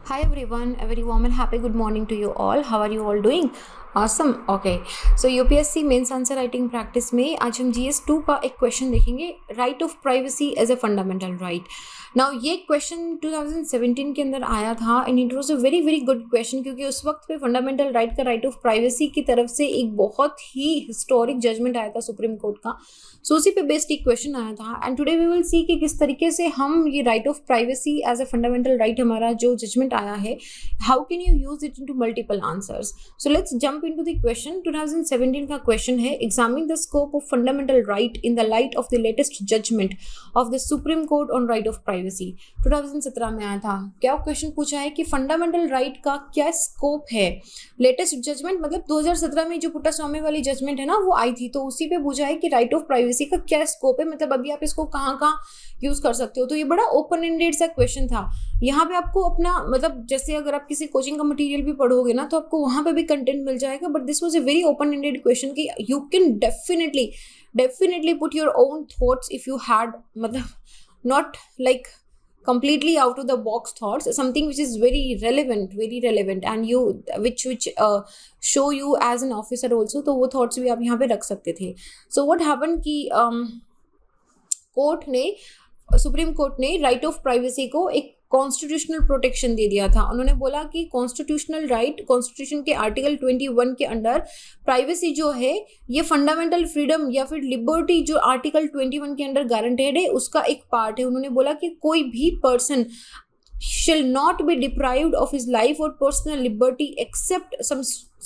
Hi everyone, a very warm and happy good morning to you all. How are you all doing? Awesome. Okay. So UPSC mains answer writing practice में आज हम GS2 का एक question देखेंगे, right of privacy as a fundamental right. Now ये question 2017 के अंदर आया था and it was a very very good question, क्योंकि उस वक्त पे फंडामेंटल राइट का राइट ऑफ प्राइवेसी की तरफ से एक बहुत ही हिस्टोरिक जजमेंट आया था सुप्रीम कोर्ट का. सो उसी पे बेस्ड एक क्वेश्चन आया था and today we will see कि किस तरीके से हम ये right of privacy as a fundamental right हमारा जो जजमेंट आया है, how can you use it into multiple answers. So let's jump into the question. 2017 का क्वेश्चन है, examine the scope of fundamental right in the light of the latest judgment of the Supreme Court on right of privacy. 2017 में आया था. क्या question पूछा है कि fundamental right का क्या स्कोप है. लेटेस्ट जजमेंट मतलब 2017 में जो पुट्टा स्वामी वाली जजमेंट है ना, वो आई थी, तो उसी पे पूछा है कि राइट ऑफ प्राइवेसी का क्या स्कोप है, मतलब अभी आप इसको कहाँ कहाँ यूज कर सकते हो. तो ये बड़ा ओपन एंडेड सा क्वेश्चन था. यहाँ पे आपको अपना मतलब जैसे अगर आप किसी कोचिंग का मटेरियल भी पढ़ोगे ना, तो आपको वहां पे भी कंटेंट मिल जाएगा, but this was a very open ended question कि you can definitely put your own thoughts if you had, मतलब not like completely out of the box thoughts, something which is very relevant and you which show you as an officer also. तो वो thoughts भी आप यहाँ पे रख सकते थे. So what happened कि कोर्ट ने, सुप्रीम कोर्ट ने राइट ऑफ प्राइवेसी को एक कॉन्स्टिट्यूशनल प्रोटेक्शन दे दिया था. उन्होंने बोला कि कॉन्स्टिट्यूशनल राइट, कॉन्स्टिट्यूशन के आर्टिकल 21 के अंडर प्राइवेसी जो है ये फंडामेंटल फ्रीडम या फिर लिबर्टी जो आर्टिकल 21 के अंडर गारंटेड है उसका एक पार्ट है. उन्होंने बोला कि कोई भी person shall not be deprived of his life or personal liberty except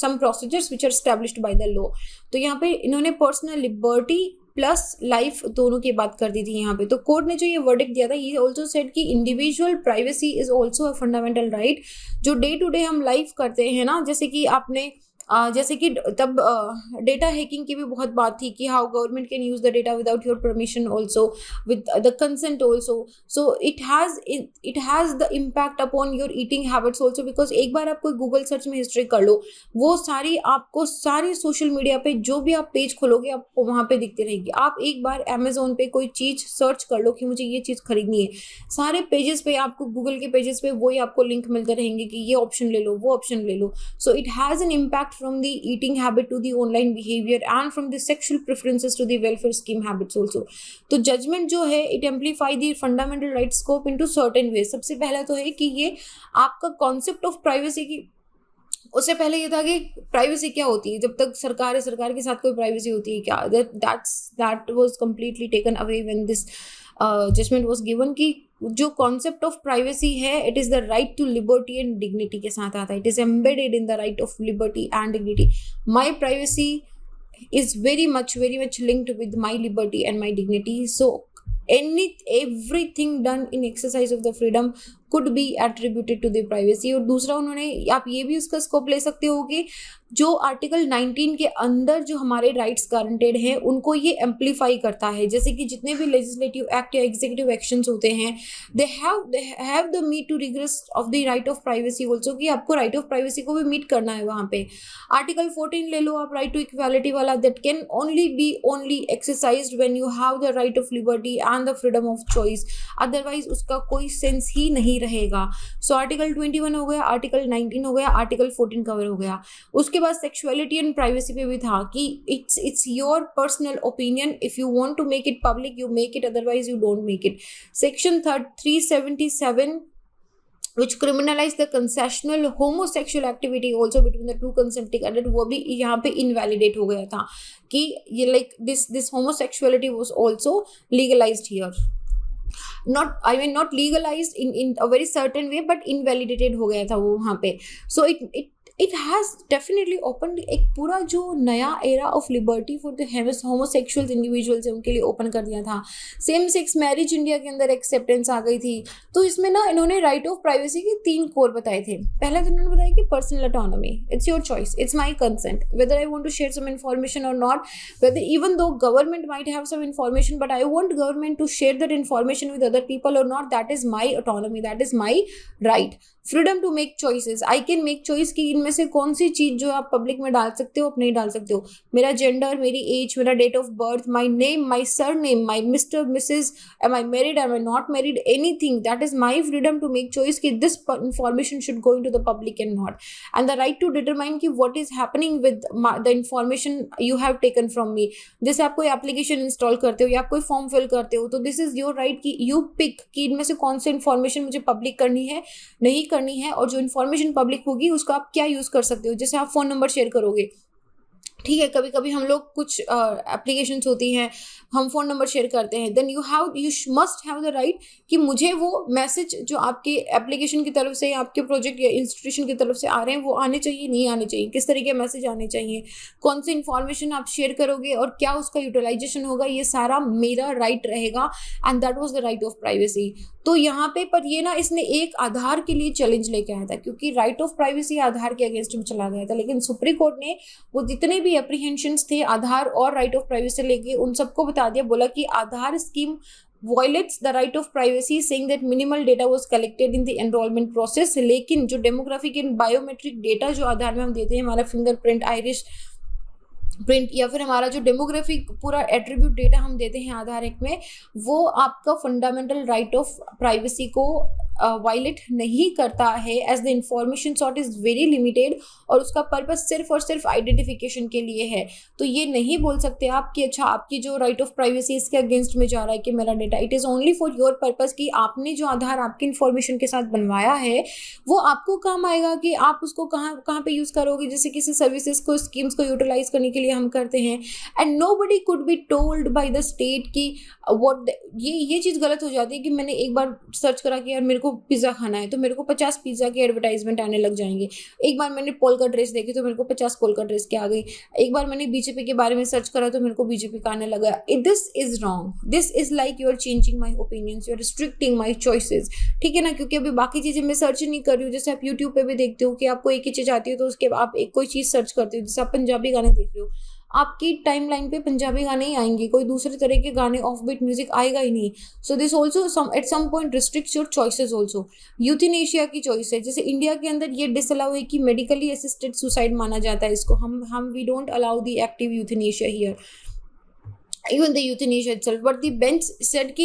some procedures which are established by the law. तो यहाँ पे इन्होंने पर्सनल लिबर्टी प्लस लाइफ दोनों की बात कर दी थी यहाँ पे. तो कोर्ट ने जो ये वर्डिक्ट दिया था, ये ऑल्सो सेड कि individual privacy is also a fundamental right. जो डे टू डे हम लाइफ करते हैं ना, जैसे कि आपने जैसे कि तब डेटा हैकिंग की भी बहुत बात थी कि how government can use the data without your permission also, with the consent also. So it has the impact upon your eating habits also, because एक बार आप कोई गूगल सर्च में हिस्ट्री कर लो, वो सारी आपको सारी सोशल मीडिया पे जो भी आप पेज खोलोगे आपको वहाँ पे दिखती रहेगी. आप एक बार अमेजोन पे कोई चीज़ सर्च कर लो कि मुझे ये चीज़ खरीदनी है, सारे पेजेस पे आपको, गूगल के पेजेस पे वही आपको लिंक मिलते रहेंगे कि ये ऑप्शन ले लो, वो ऑप्शन ले लो. So it has an impact from the eating habit to the online behavior and from the sexual preferences to the welfare scheme habits also. तो judgment जो है it amplify the fundamental right scope into certain ways. सबसे पहला तो है कि ये आपका concept of privacy की, उससे पहले ये था कि प्राइवेसी क्या होती है, जब तक सरकार है, सरकार के साथ कोई प्राइवेसी होती है क्या, that was completely taken away when this judgment was given कि जो कॉन्सेप्ट ऑफ प्राइवेसी है it is the right to liberty and dignity के साथ आता है. It is embedded in the right of liberty and dignity. My privacy is very much linked with my liberty and my dignity. So everything done in exercise of the freedom could be attributed to the privacy. और दूसरा उन्होंने, आप ये भी उसका scope ले सकते हो कि जो आर्टिकल 19 के अंदर जो हमारे राइट्स गारंटेड हैं उनको ये एम्पलीफाई करता है. जैसे कि जितने भी लेजिस्लेटिव एक्ट या एग्जीक्यूटिव एक्शंस होते हैं, they have the meet to rigours of the right of privacy also, कि आपको राइट ऑफ प्राइवेसी को भी मीट करना है वहाँ पे. आर्टिकल 14 ले लो आप, राइट टू इक्वालिटी वाला, that can only exercised when you have the right of liberty and the freedom of choice, otherwise उसका कोई सेंस ही नहीं रहेगा. सो आर्टिकल 21 हो गया, आर्टिकल 19 हो गया, आर्टिकल 14 कवर हो गया. उसके बाद सेक्सुअलिटी एंड प्राइवेसी पे भी था कि it's your personal opinion, if you want to make it public you make it, otherwise you don't make it. Section 377 which criminalize the concessional homosexual activity also between the two consenting adult, वो भी यहाँ पे invalidate हो गया था कि ये like this homosexuality was also legalized here. Not legalized in a very certain way, but invalidated हो गया था वो वहाँ पे. So it has definitely opened एक पूरा जो नया era of liberty for the homosexuals individuals है उनके लिए ओपन कर दिया था. सेम सेक्स मैरिज इंडिया के अंदर एक्सेप्टेंस आ गई थी. तो इसमें ना इन्होंने राइट ऑफ प्राइवेसी के 3 कोर बताए थे. पहला तो इन्होंने बताया कि personal autonomy, it's your choice, it's my consent whether I want to share some information or not, whether even though government might have some information but I want government to share that information with other people or not, that is my autonomy, that is my right. Freedom to make choices, I can make choice कि इनमें में से कौन सी चीज जो आप public में डाल सकते हो, आप नहीं डाल सकते हो। मेरा जेंडर, मेरी एज, मेरा date of birth, my name, my surname, my Mr, Mrs, am I married, am I not married, anything, that is my freedom to make choice कि this information should go into the public and not, and the right to determine कि what is happening with the information you have taken from me. जैसे आप कोई application install करते हो या आप कोई फॉर्म फिल करते हो, तो दिस इज योर राइट कि यू पिक कि इनमें से कौन सी इन्फॉर्मेशन मुझे पब्लिक करनी है, नहीं करनी है, और जो इन्फॉर्मेशन पब्लिक होगी उसका आप क्या यूज कर सकते हो। जैसे आप फोन नंबर शेयर करोगे, ठीक है, कभी कभी हम लोग कुछ एप्लीकेशंस होती हैं, हम फोन नंबर शेयर करते हैं, then you must have the right कि मुझे वो मैसेज जो आपके एप्लीकेशन की तरफ से, आपके प्रोजेक्ट या इंस्टीट्यूशन की तरफ से आ रहे हैं वो आने चाहिए, नहीं आने चाहिए, किस तरीके मैसेज आने चाहिए, कौन सी इन्फॉर्मेशन आप शेयर करोगे और क्या उसका यूटिलाइजेशन होगा, ये सारा मेरा राइट रहेगा, and that was the right of privacy. तो यहाँ पे पर ये ना इसने एक आधार के लिए चैलेंज लेके आया था, क्योंकि राइट ऑफ प्राइवेसी आधार के अगेंस्ट में चला गया था, लेकिन सुप्रीम कोर्ट ने वो जितने भी एप्रीहेंशंस थे आधार और राइट ऑफ प्राइवेसी लेके उन सबको बता दिया, बोला कि आधार scheme violates the right of privacy, saying that minimal data was collected in the enrollment process। लेकिन जो डेमोग्राफिक एंड बायोमेट्रिक डेटा जो आधार में हम देते हैं, हमारा फिंगरप्रिंट, आइरिश प्रिंट, या फिर हमारा जो डेमोग्राफिक पूरा एट्रीब्यूट डेटा हम देते हैं आधार एक्ट में, वो आपका फंडामेंटल राइट ऑफ प्राइवेसी को वायलेट नहीं करता है, as the information sort is very limited, और उसका पर्पज सिर्फ और सिर्फ आइडेंटिफिकेशन के लिए है। तो ये नहीं बोल सकते आप कि अच्छा आपकी जो राइट ऑफ प्राइवेसी इसके अगेंस्ट में जा रहा है कि मेरा data, it is only for your purpose कि आपने जो आधार आपकी इन्फॉर्मेशन के साथ बनवाया है वो आपको काम आएगा, कि आप उसको कहाँ पे यूज करोगे। जैसे किसी सर्विसेज को, स्कीम्स को यूटिलाइज करने के लिए हम करते हैं, and nobody could be told by the state कि व्हाट, ये चीज गलत हो जाती है कि मैंने एक बार सर्च करा कि यार मेरे को पिज्जा खाना है, तो मेरे को 50 पिज्जा के एडवर्टाइजमेंट आने लग जाएंगे। एक बार मैंने पोलका ड्रेस देखी तो मेरे को 50 पोलका ड्रेस के आ गई। एक बार मैंने बीजेपी के बारे में सर्च करा तो मेरे को बीजेपी का आने लगा। This is wrong, this is like you are changing my opinions, you are restricting my choices, ठीक है ना। क्योंकि अभी बाकी चीजें मैं सर्च नहीं कर रही हूँ। जैसे आप यूट्यूब पे भी देखते हो कि आपको एक ही चीज आती है, तो उसके आप एक कोई चीज सर्च करते हो, जैसे आप पंजाबी गाने देख रहे हो, आपकी टाइमलाइन पे पंजाबी गाने ही आएंगे, कोई दूसरे तरह के गाने, ऑफ बीट म्यूजिक आएगा ही नहीं। So this also at some point restricts your choices also. Euthanasia की चॉइस है, जैसे इंडिया के अंदर ये डिसअलाउ है कि मेडिकली असिस्टेड सुसाइड माना जाता है इसको, हम we don't allow the active euthanasia here, even the euthanasia itself, but the bench said ki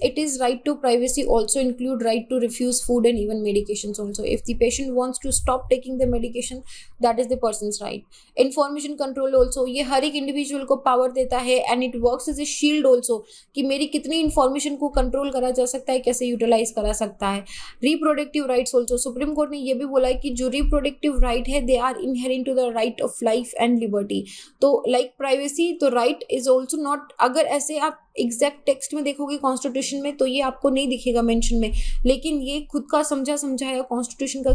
it is right to privacy also include right to refuse food and even medications also. If the patient wants to stop taking the medication, that is the person's right. Information control also, ये हर एक individual को power देता है, and it works as a shield also, कि मेरी कितनी information को control करा जा सकता है, कैसे यूटिलाइज करा सकता है। Reproductive rights also, supreme court ने ये भी बोला है कि जो रिप्रोडक्टिव राइट है they are inherent to the right of life and liberty. तो लाइक प्राइवेसी, तो राइट इज ऑल्सो नॉट, अगर ऐसे आप एग्जैक्ट टेक्स्ट में देखोगे कॉन्स्टिट्यूशन में तो ये आपको नहीं दिखेगा मेंशन में, लेकिन ये खुद का समझाया कॉन्स्टिट्यूशन का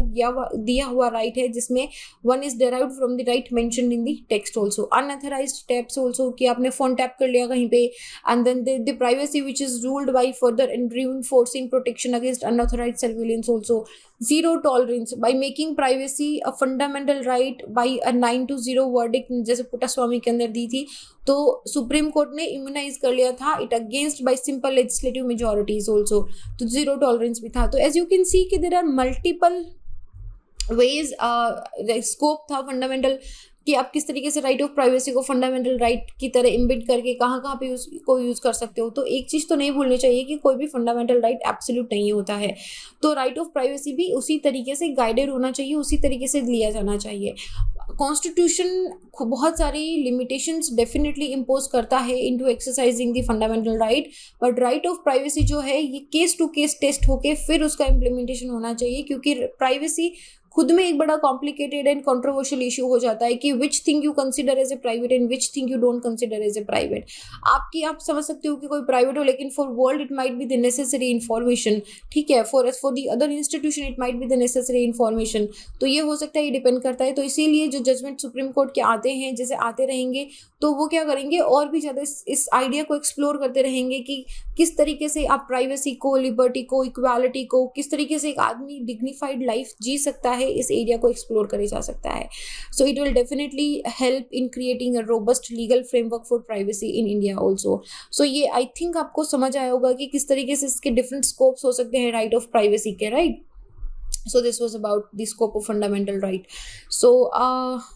दिया हुआ राइट है, जिसमें one is derived from the right mention in the text also. Unauthorized taps also, कि आपने फोन टैप कर लिया कहीं पे, and then the privacy which is ruled by further and reinforcing protection against unauthorized surveillance also. Zero tolerance by making privacy a fundamental right by a 9-0 verdict, जैसे पुट्टास्वामी के अंदर दी थी, तो सुप्रीम कोर्ट ने इम्यूनाइज कर लिया था it against by simple legislative majorities also. तो जीरो टॉलरेंस भी था। तो एज यू कैन सी कि there are multiple ways, scope था फंडामेंटल कि आप किस तरीके से राइट ऑफ प्राइवेसी को फंडामेंटल राइट की तरह इम्बिट करके कहाँ पे को यूज कर सकते हो। तो एक चीज तो नहीं भूलनी चाहिए कि कोई भी फंडामेंटल राइट एब्सोल्यूट नहीं होता है, तो राइट ऑफ प्राइवेसी भी उसी तरीके से गाइडेड होना चाहिए, उसी तरीके से लिया जाना चाहिए। कॉन्स्टिट्यूशन बहुत सारी लिमिटेशंस डेफिनेटली इम्पोज करता है into exercising the fundamental right, but right of privacy जो है ये केस टू केस टेस्ट होके फिर उसका इम्प्लीमेंटेशन होना चाहिए, क्योंकि प्राइवेसी खुद में एक बड़ा कॉम्प्लिकेटेड एंड कंट्रोवर्शियल इशू हो जाता है कि which thing you consider as a private and which thing you don't consider as a private. आप समझ सकते हो कि कोई प्राइवेट हो, लेकिन for world it might be the necessary information, ठीक है, for the other institution it might be the necessary information. तो ये हो सकता है, ये डिपेंड करता है। तो इसीलिए जो जजमेंट सुप्रीम कोर्ट के आते हैं, जैसे आते रहेंगे, तो वो क्या करेंगे और भी ज़्यादा इस आइडिया को एक्सप्लोर करते रहेंगे कि किस तरीके से आप प्राइवेसी को, लिबर्टी को, इक्वालिटी को, किस तरीके से एक आदमी डिग्निफाइड लाइफ जी सकता है, इस एरिया को एक्सप्लोर करे जा सकता है। So it will definitely help in creating a robust legal framework for privacy in India also. So ये आई थिंक आपको समझ आया होगा कि किस तरीके से इसके डिफरेंट स्कोप्स हो सकते हैं राइट ऑफ प्राइवेसी के, right. So this was about the scope of fundamental right. So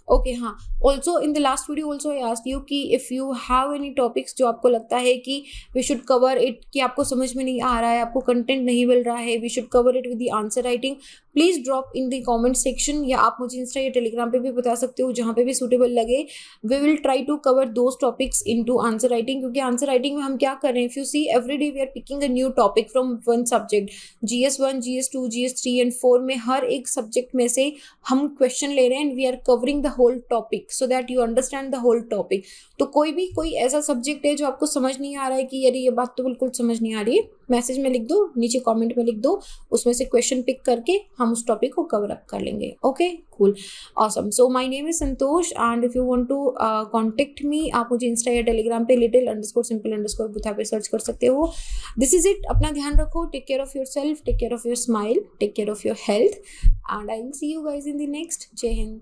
okay, हाँ, also in the last video also I asked you कि if you have any topics जो आपको लगता है कि we should cover it, कि आपको समझ में नहीं आ रहा है, आपको कंटेंट नहीं मिल रहा है, we should cover it with the answer writing, please drop in the comment section, या आप मुझे इंस्टा या टेलीग्राम पे भी बता सकते हो, जहाँ पे भी सूटेबल लगे. We will try to cover those topics into answer writing, क्योंकि आंसर राइटिंग में हम क्या कर रहे हैं, if you see every day we are picking a new topic from one subject. GS1, GS2, GS3 and 4 में हर एक सब्जेक्ट में से हम क्वेश्चन ले रहे हैं, and we are covering the whole topic so that you understand the whole topic. तो कोई ऐसा सब्जेक्ट है जो आपको समझ नहीं आ रहा है कि यार ये बात तो बिल्कुल समझ नहीं आ रही है, मैसेज में लिख दो, नीचे कमेंट में लिख दो, उसमें से क्वेश्चन पिक करके हम उस टॉपिक को कवर अप कर लेंगे. Okay, cool, awesome. So my name is Santosh, and if you want to contact me, आप मुझे इंस्टा या टेलीग्राम पे little_simple_ बुथा पे सर्च कर सकते हो. This is it. अपना ध्यान रखो, take care of yourself, take care of your smile, take care of your health, and I will see you guys in the next. जय हिंद.